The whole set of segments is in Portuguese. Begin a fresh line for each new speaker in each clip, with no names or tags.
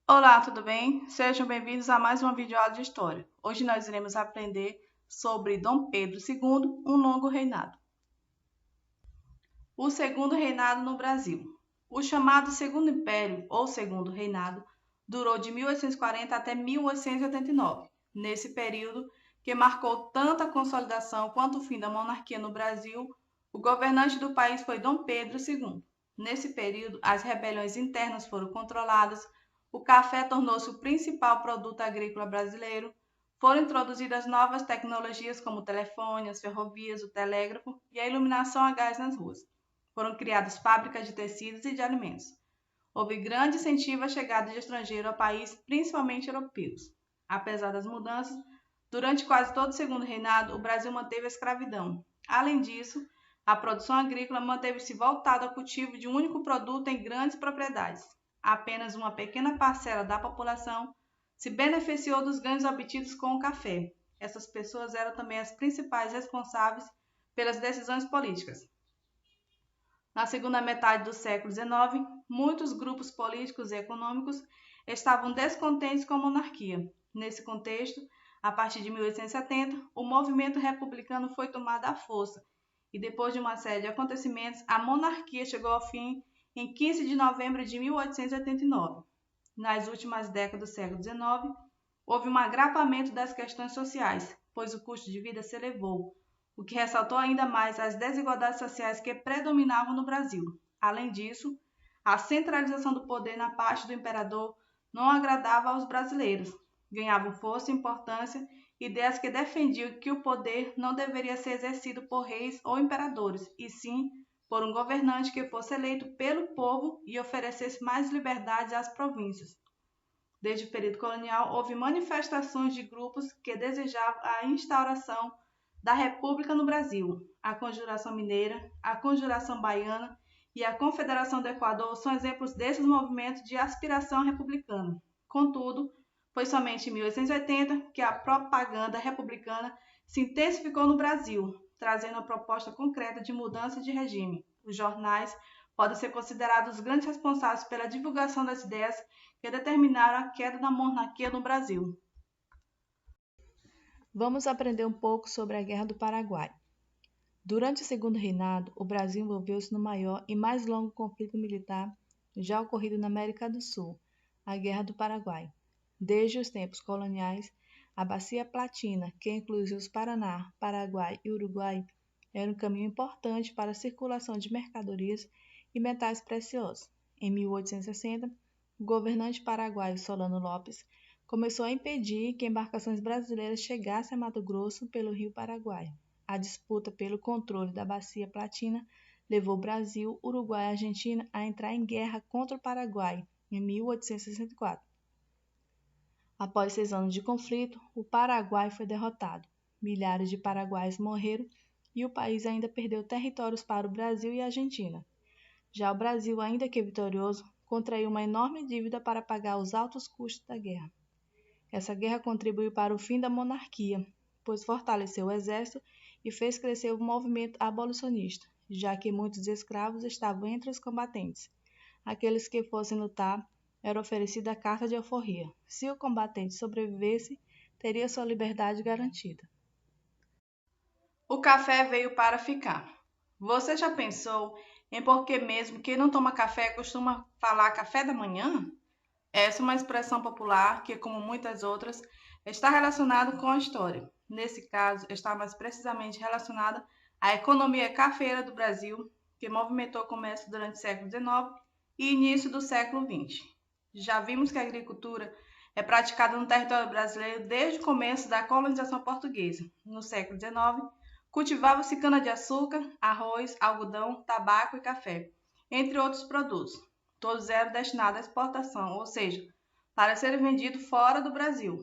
Olá, tudo bem? Sejam bem-vindos a mais uma videoaula de História. Hoje nós iremos aprender sobre Dom Pedro II, um longo reinado. O Segundo Reinado no Brasil. O chamado Segundo Império, ou Segundo Reinado, durou de 1840 até 1889. Nesse período, que marcou tanto a consolidação quanto o fim da monarquia no Brasil, o governante do país foi Dom Pedro II. Nesse período, as rebeliões internas foram controladas, o café tornou-se o principal produto agrícola brasileiro, foram introduzidas novas tecnologias como o telefone, as ferrovias, o telégrafo e a iluminação a gás nas ruas. Foram criadas fábricas de tecidos e de alimentos. Houve grande incentivo à chegada de estrangeiros ao país, principalmente europeus. Apesar das mudanças, durante quase todo o Segundo Reinado, o Brasil manteve a escravidão. Além disso, a produção agrícola manteve-se voltada ao cultivo de um único produto em grandes propriedades. Apenas uma pequena parcela da população se beneficiou dos ganhos obtidos com o café. Essas pessoas eram também as principais responsáveis pelas decisões políticas. Na segunda metade do século XIX, muitos grupos políticos e econômicos estavam descontentes com a monarquia. Nesse contexto, a partir de 1870, o movimento republicano foi tomado à força e, depois de uma série de acontecimentos, a monarquia chegou ao fim em 15 de novembro de 1889. Nas últimas décadas do século XIX, houve um agravamento das questões sociais, pois o custo de vida se elevou, o que ressaltou ainda mais as desigualdades sociais que predominavam no Brasil. Além disso, a centralização do poder na parte do imperador não agradava aos brasileiros. Ganhavam força e importância ideias que defendiam que o poder não deveria ser exercido por reis ou imperadores, e sim por um governante que fosse eleito pelo povo e oferecesse mais liberdades às províncias. Desde o período colonial, houve manifestações de grupos que desejavam a instauração da República no Brasil. A Conjuração Mineira, a Conjuração Baiana e a Confederação do Equador são exemplos desses movimentos de aspiração republicana. Contudo, foi somente em 1880 que a propaganda republicana se intensificou no Brasil, trazendo a proposta concreta de mudança de regime. Os jornais podem ser considerados os grandes responsáveis pela divulgação das ideias que determinaram a queda da monarquia no Brasil.
Vamos aprender um pouco sobre a Guerra do Paraguai. Durante o Segundo Reinado, o Brasil envolveu-se no maior e mais longo conflito militar já ocorrido na América do Sul, a Guerra do Paraguai. Desde os tempos coloniais, a Bacia Platina, que inclui os rios Paraná, Paraguai e Uruguai, era um caminho importante para a circulação de mercadorias e metais preciosos. Em 1860, o governante paraguaio Solano Lopes começou a impedir que embarcações brasileiras chegassem a Mato Grosso pelo rio Paraguai. A disputa pelo controle da Bacia Platina levou Brasil, Uruguai e Argentina a entrar em guerra contra o Paraguai em 1864. Após 6 anos de conflito, o Paraguai foi derrotado. Milhares de paraguaios morreram e o país ainda perdeu territórios para o Brasil e a Argentina. Já o Brasil, ainda que vitorioso, contraiu uma enorme dívida para pagar os altos custos da guerra. Essa guerra contribuiu para o fim da monarquia, pois fortaleceu o exército e fez crescer o movimento abolicionista, já que muitos escravos estavam entre os combatentes. Aqueles que fossem lutar era oferecida a carta de alforria. Se o combatente sobrevivesse, teria sua liberdade garantida.
O café veio para ficar. Você já pensou em por que mesmo quem não toma café costuma falar café da manhã? Essa é uma expressão popular que, como muitas outras, está relacionada com a história. Nesse caso, está mais precisamente relacionada à economia cafeira do Brasil, que movimentou o comércio durante o século XIX e início do século XX. Já vimos que a agricultura é praticada no território brasileiro desde o começo da colonização portuguesa. No século XIX, cultivava-se cana-de-açúcar, arroz, algodão, tabaco e café, entre outros produtos. Todos eram destinados à exportação, ou seja, para serem vendidos fora do Brasil.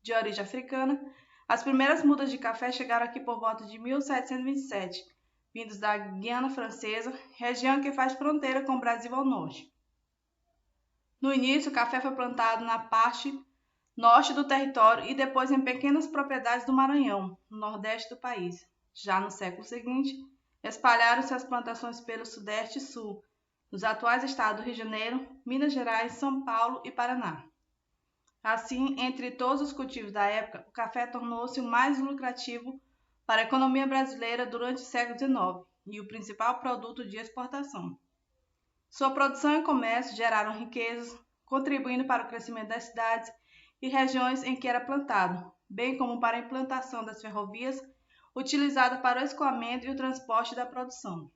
De origem africana, as primeiras mudas de café chegaram aqui por volta de 1727, vindos da Guiana Francesa, região que faz fronteira com o Brasil ao norte. No início, o café foi plantado na parte norte do território e depois em pequenas propriedades do Maranhão, no nordeste do país. Já no século seguinte, espalharam-se as plantações pelo sudeste e sul, nos atuais estados do Rio de Janeiro, Minas Gerais, São Paulo e Paraná. Assim, entre todos os cultivos da época, o café tornou-se o mais lucrativo para a economia brasileira durante o século XIX e o principal produto de exportação. Sua produção e comércio geraram riquezas, contribuindo para o crescimento das cidades e regiões em que era plantado, bem como para a implantação das ferrovias, utilizadas para o escoamento e o transporte da produção.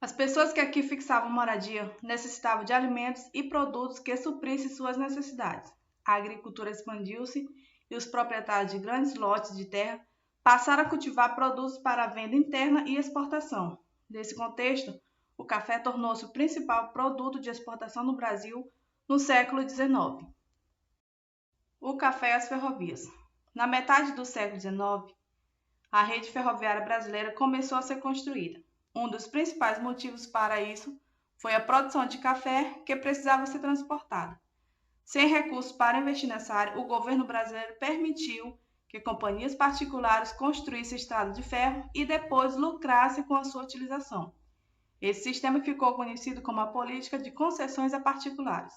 As pessoas que aqui fixavam moradia necessitavam de alimentos e produtos que suprissem suas necessidades. A agricultura expandiu-se e os proprietários de grandes lotes de terra passaram a cultivar produtos para a venda interna e exportação. Nesse contexto, o café tornou-se o principal produto de exportação no Brasil no século XIX. O café e as ferrovias. Na metade do século XIX, a rede ferroviária brasileira começou a ser construída. Um dos principais motivos para isso foi a produção de café que precisava ser transportada. Sem recursos para investir nessa área, o governo brasileiro permitiu que companhias particulares construíssem estradas de ferro e depois lucrassem com a sua utilização. Esse sistema ficou conhecido como a política de concessões a particulares.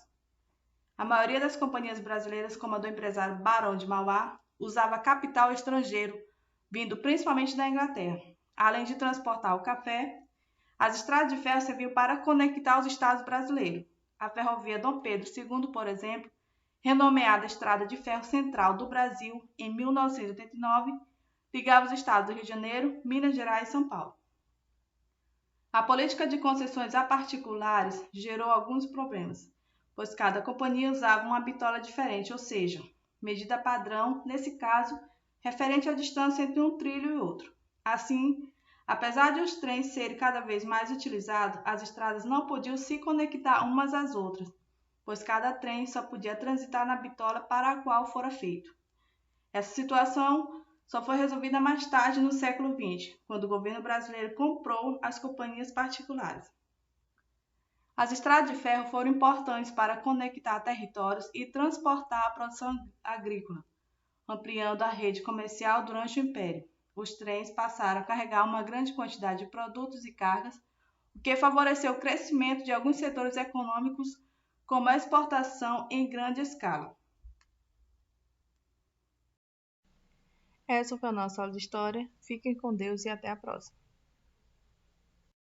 A maioria das companhias brasileiras, como a do empresário Barão de Mauá, usava capital estrangeiro, vindo principalmente da Inglaterra. Além de transportar o café, as estradas de ferro serviam para conectar os estados brasileiros. A ferrovia Dom Pedro II, por exemplo, renomeada Estrada de Ferro Central do Brasil em 1989, ligava os estados do Rio de Janeiro, Minas Gerais e São Paulo. A política de concessões a particulares gerou alguns problemas, pois cada companhia usava uma bitola diferente, ou seja, medida padrão, nesse caso, referente à distância entre um trilho e outro. Assim, apesar de os trens serem cada vez mais utilizados, as estradas não podiam se conectar umas às outras, pois cada trem só podia transitar na bitola para a qual fora feito. Essa situação só foi resolvida mais tarde no século XX, quando o governo brasileiro comprou as companhias particulares. As estradas de ferro foram importantes para conectar territórios e transportar a produção agrícola, ampliando a rede comercial durante o Império. Os trens passaram a carregar uma grande quantidade de produtos e cargas, o que favoreceu o crescimento de alguns setores econômicos, como a exportação em grande escala.
Essa foi a nossa aula de história. Fiquem com Deus e até a próxima.